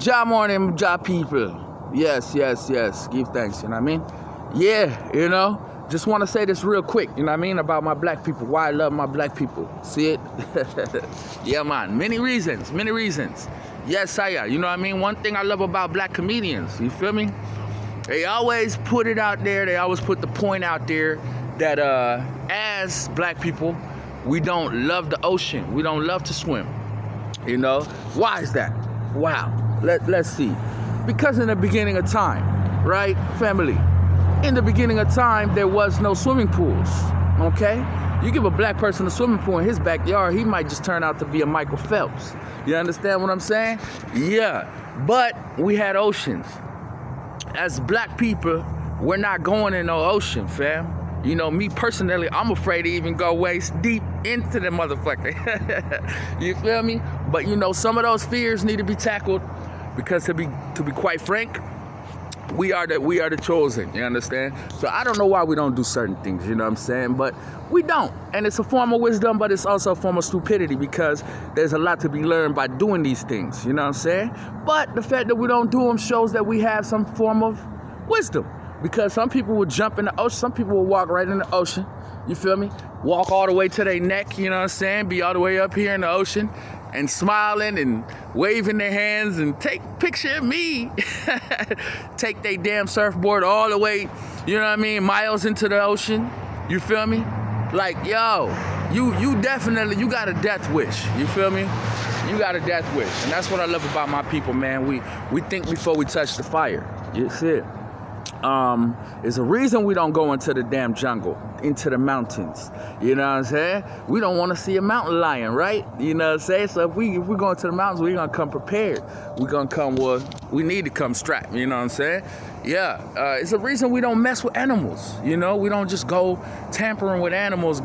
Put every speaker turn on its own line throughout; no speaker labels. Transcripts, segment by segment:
Ja morning, Ja people. Yes. Give thanks, you know what I mean? Yeah, just want to say this real quick, you know what I mean, about my black people, why I love my black people. See it? Yeah, man. Many reasons. Yes, Saya. You know what I mean? One thing I love about black comedians, you feel me? They always put it out there, they always put the point out there that as black people, we don't love the ocean. We don't love to swim. Why is that? Wow. Let's see. Because in the beginning of time, right, family? In the beginning of time, there was no swimming pools, okay? You give a black person a swimming pool in his backyard, he might just turn out to be a Michael Phelps. You understand what I'm saying? Yeah, but we had oceans. As black people, we're not going in no ocean, fam. Me personally, I'm afraid to even go waist deep into the motherfucker. You feel me? But some of those fears need to be tackled because to be quite frank, we are the chosen, you understand? So I don't know why we don't do certain things, you know what I'm saying? But we don't. And it's a form of wisdom, but it's also a form of stupidity because there's a lot to be learned by doing these things, you know what I'm saying? But the fact that we don't do them shows that we have some form of wisdom. Because some people will jump in the ocean, some people will walk right in the ocean, you feel me? Walk all the way to their neck, you know what I'm saying? Be all the way up here in the ocean and smiling and waving their hands and take a picture of me. Take their damn surfboard all the way, you know what I mean, miles into the ocean, you feel me? Like, yo, you definitely, you got a death wish, you feel me? You got a death wish, and that's what I love about my people, man. We think before we touch the fire, you see it? There's a reason we don't go into the damn jungle, into the mountains. You know what I'm saying? We don't want to see a mountain lion, right? You know what I'm saying? So if we're going to the mountains, we're going to come prepared. We're going to come we need to come strapped, you know what I'm saying? Yeah, it's a reason we don't mess with animals, we don't just go tampering with animals,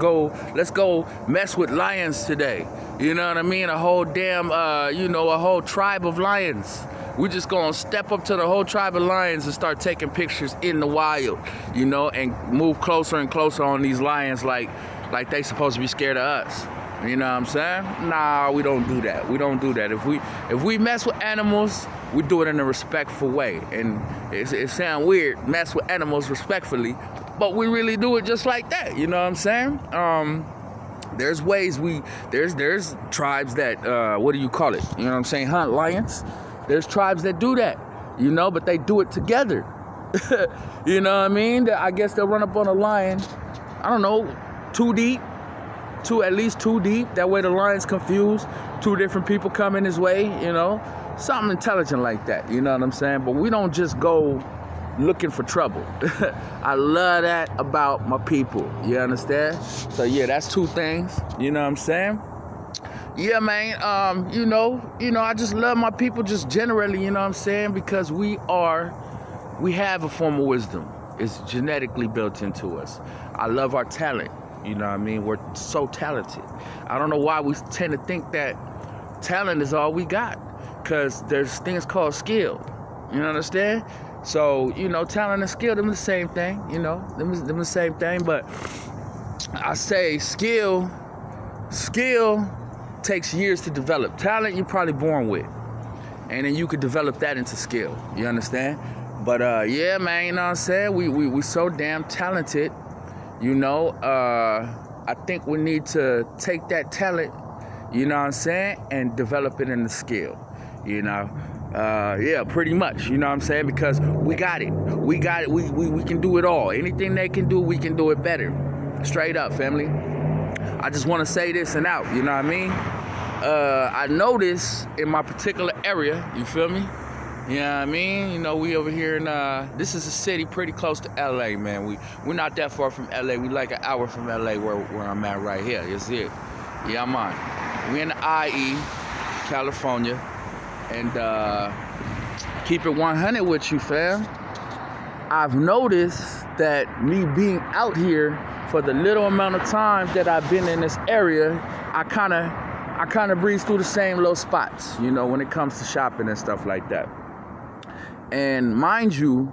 let's go mess with lions today. You know what I mean? A whole damn, a whole tribe of lions. We're just gonna step up to the whole tribe of lions and start taking pictures in the wild, and move closer and closer on these lions like they supposed to be scared of us. You know what I'm saying? Nah, we don't do that. We don't do that. If we mess with animals, we do it in a respectful way. And it sounds weird, mess with animals respectfully, but we really do it just like that. You know what I'm saying? There's ways there's tribes that, what do you call it? You know what I'm saying? Hunt lions. There's tribes that do that, but they do it together. You know what I mean? I guess they'll run up on a lion, I don't know, at least two deep. That way the lion's confused. Two different people coming his way, something intelligent like that. You know what I'm saying? But we don't just go looking for trouble. I love that about my people. You understand? So yeah, that's two things. You know what I'm saying? Yeah, man, I just love my people just generally, you know what I'm saying? Because we have a form of wisdom. It's genetically built into us. I love our talent, you know what I mean? We're so talented. I don't know why we tend to think that talent is all we got. Because there's things called skill, you understand? So, talent and skill, them the same thing, them the same thing. But I say skill takes years to develop. Talent you're probably born with, and then you could develop that into skill. You understand? But yeah, man, you know what I'm saying? We so damn talented. I think we need to take that talent, you know what I'm saying, and develop it into skill. Yeah, pretty much. You know what I'm saying? Because we got it. We can do it all. Anything they can do, we can do it better. Straight up, family. I just want to say this and out, you know what I mean? I notice in my particular area, you feel me? You know what I mean? We over here in, this is a city pretty close to LA, man. We're not that far from LA. We like an hour from LA where I'm at right here. You see it? Yeah, I'm on. We in the IE, California. And keep it 100 with you, fam. I've noticed that me being out here for the little amount of time that I've been in this area, I kind of breeze through the same little spots, when it comes to shopping and stuff like that. And mind you,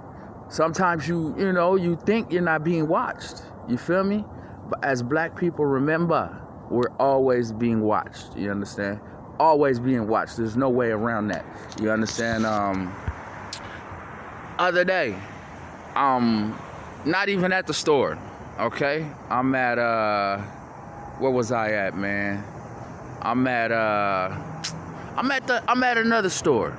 sometimes you think you're not being watched. You feel me? But as black people, remember, we're always being watched. You understand? always being watched. There's no way around that. You understand? Other day, not even at the store, okay? I'm at, where was I at, man? I'm at another store.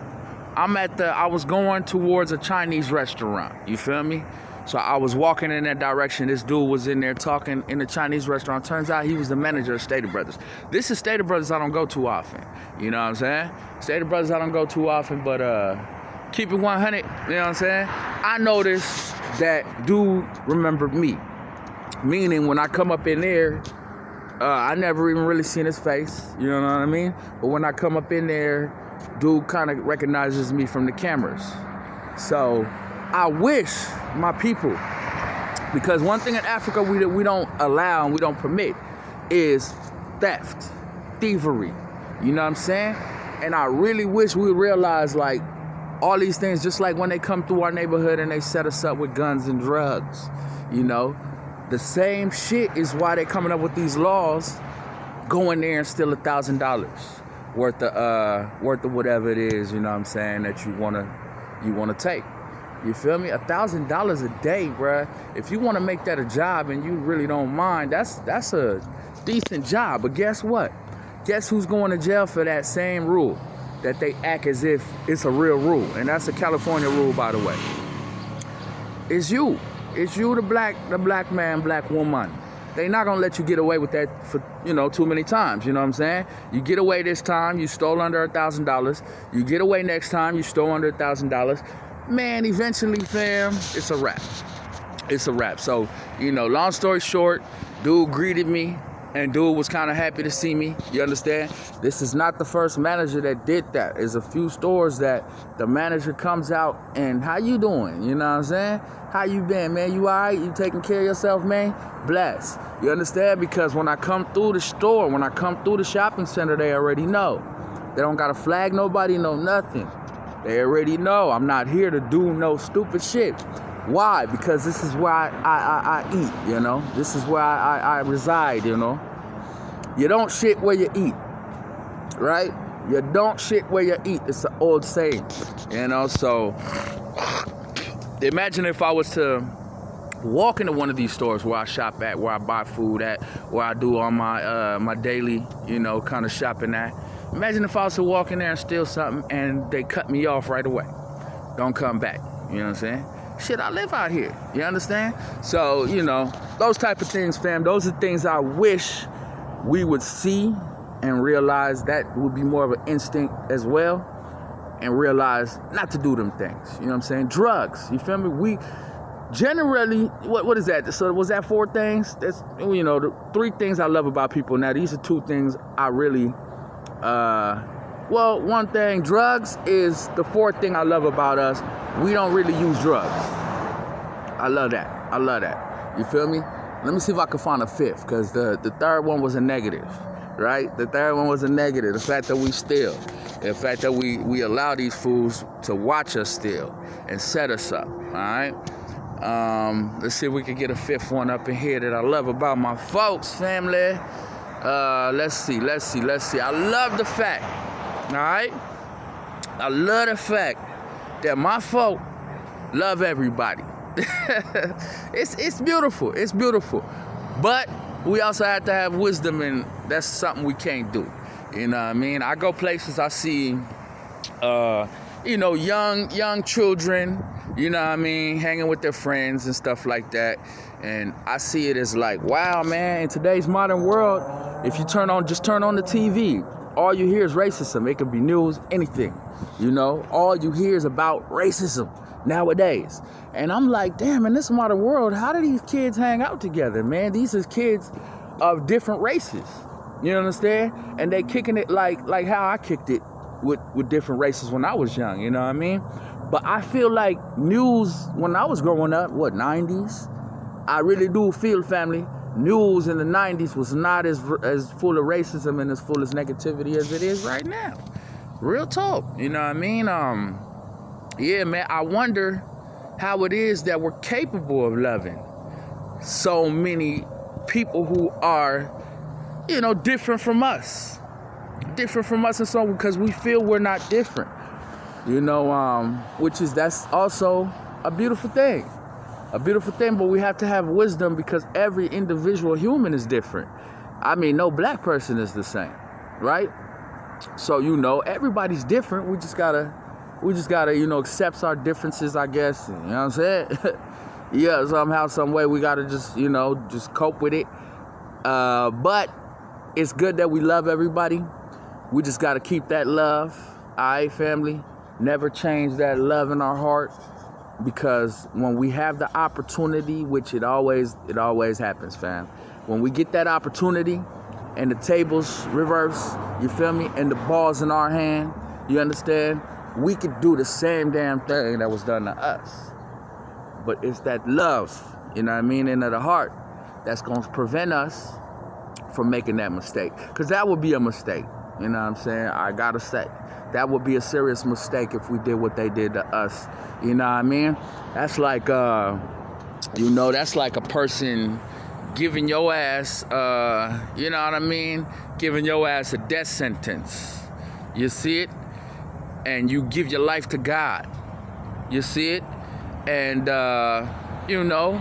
I was going towards a Chinese restaurant. You feel me? So I was walking in that direction. This dude was in there talking in the Chinese restaurant. Turns out he was the manager of Stater Brothers. This is Stater Brothers I don't go too often. You know what I'm saying? Stater Brothers I don't go too often, but keep it 100. You know what I'm saying? I noticed that dude remembered me. Meaning when I come up in there, I never even really seen his face. You know what I mean? But when I come up in there, dude kind of recognizes me from the cameras. So I wish my people, because one thing in Africa we don't allow and we don't permit is theft, thievery. You know what I'm saying? And I really wish we realize, like, all these things, just like when they come through our neighborhood and they set us up with guns and drugs, you know, the same shit is why they're coming up with these laws. Go in there and steal $1,000 worth of whatever it is, you know what I'm saying, that you wanna take. You feel me? $1,000 a day, bruh. If you want to make that a job and you really don't mind, that's a decent job. But guess what? Guess who's going to jail for that same rule? That they act as if it's a real rule. And that's a California rule, by the way. It's you. It's you, the black man, black woman. They not going to let you get away with that for, too many times. You know what I'm saying? You get away this time, you stole under $1,000. You get away next time, you stole under $1,000. Man, eventually, fam, it's a wrap. It's a wrap. So, long story short, dude greeted me, and dude was kind of happy to see me. You understand? This is not the first manager that did that. There's a few stores that the manager comes out and, how you doing? You know what I'm saying? How you been, man? You all right? You taking care of yourself, man? Bless. You understand? Because when I come through the store, when I come through the shopping center, they already know. They don't got to flag nobody, no nothing. They already know I'm not here to do no stupid shit. Why? Because this is where I eat, This is where I reside, You don't shit where you eat, right? You don't shit where you eat. It's an old saying, So imagine if I was to walk into one of these stores where I shop at, where I buy food at, where I do all my my daily, kind of shopping at. Imagine if I was to walk in there and steal something and they cut me off right away. Don't come back. You know what I'm saying? Shit, I live out here. You understand? So, those type of things, fam, those are things I wish we would see and realize that would be more of an instinct as well, and realize not to do them things. You know what I'm saying? Drugs. You feel me? We generally, what is that? So was that 4 things? That's, the 3 things I love about people. Now, these are 2 things I really... one thing, drugs is the 4th thing I love about us. We don't really use drugs. I love that. You feel me? Let me see if I can find a 5th, because the 3rd one was a negative, right? The 3rd one was a negative. The fact that we steal. The fact that we allow these fools to watch us steal and set us up, all right? Let's see if we can get a 5th one up in here that I love about my folks, family. Let's see. I love the fact, all right? I love the fact that my folk love everybody. It's beautiful. It's beautiful. But we also have to have wisdom, and that's something we can't do. You know what I mean? I go places, I see, young children, you know what I mean, hanging with their friends and stuff like that. And I see it as like, wow, man, in today's modern world, if you just turn on the TV, all you hear is racism. It could be news, anything, all you hear is about racism nowadays. And I'm like, damn, in this modern world, how do these kids hang out together, man? These are kids of different races, you understand? And they kicking it like how I kicked it with different races when I was young, you know what I mean? But I feel like news when I was growing up, 90s? I really do feel, family, news in the 90s was not as full of racism and as full of negativity as it is right now. Real talk, you know what I mean? Yeah, man, I wonder how it is that we're capable of loving so many people who are, different from us. different from us and so because we feel we're not different. You know, that's also a beautiful thing. A beautiful thing, but we have to have wisdom because every individual human is different. I mean, no black person is the same, right? So, you know, everybody's different. We just gotta, you know, accept our differences, I guess. You know what I'm saying? Yeah, somehow, some way, we gotta just, you know, just cope with it. But it's good that we love everybody. We just gotta keep that love, all right, family? Never change that love in our heart, because when we have the opportunity, which it always happens, fam. When we get that opportunity and the tables reverse, you feel me, and the ball's in our hand, you understand? We could do the same damn thing that was done to us. But it's that love, you know what I mean, in the heart that's going to prevent us from making that mistake. Because that would be a mistake, you know what I'm saying? I got to say. That would be a serious mistake if we did what they did to us. You know what I mean? That's like, you know, that's like a person giving your ass, you know what I mean? Giving your ass a death sentence. You see it? And you give your life to God. You see it? And, you know,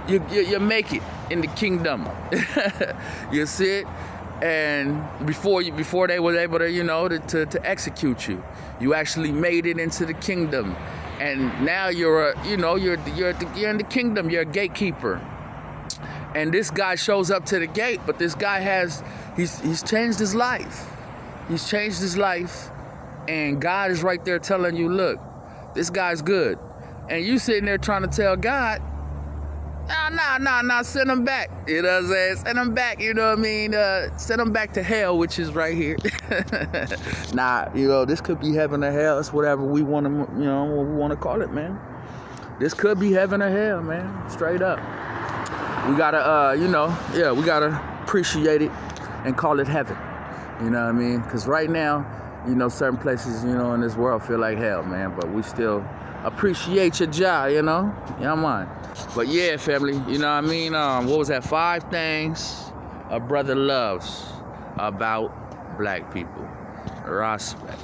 you make it in the kingdom. You see it? And before they were able to, you know, to execute you, you actually made it into the kingdom, and now you're in the kingdom. You're a gatekeeper, and this guy shows up to the gate, but this guy he's changed his life. He's changed his life, and God is right there telling you, look, this guy's good, and you sitting there trying to tell God, Nah, send him back. You know what I'm saying? Send him back, you know what I mean? Send him back to hell, which is right here. Nah, you know, this could be heaven or hell. It's whatever we want to, you know, what we want to call it, man. This could be heaven or hell, man. Straight up. We gotta, you know, yeah, we gotta appreciate it and call it heaven. You know what I mean? Because right now, you know, certain places, you know, in this world feel like hell, man. But we still appreciate your job, you know? Yeah, man. But yeah, family, you know what I mean? What was that? 5 things a brother loves about black people. Respect.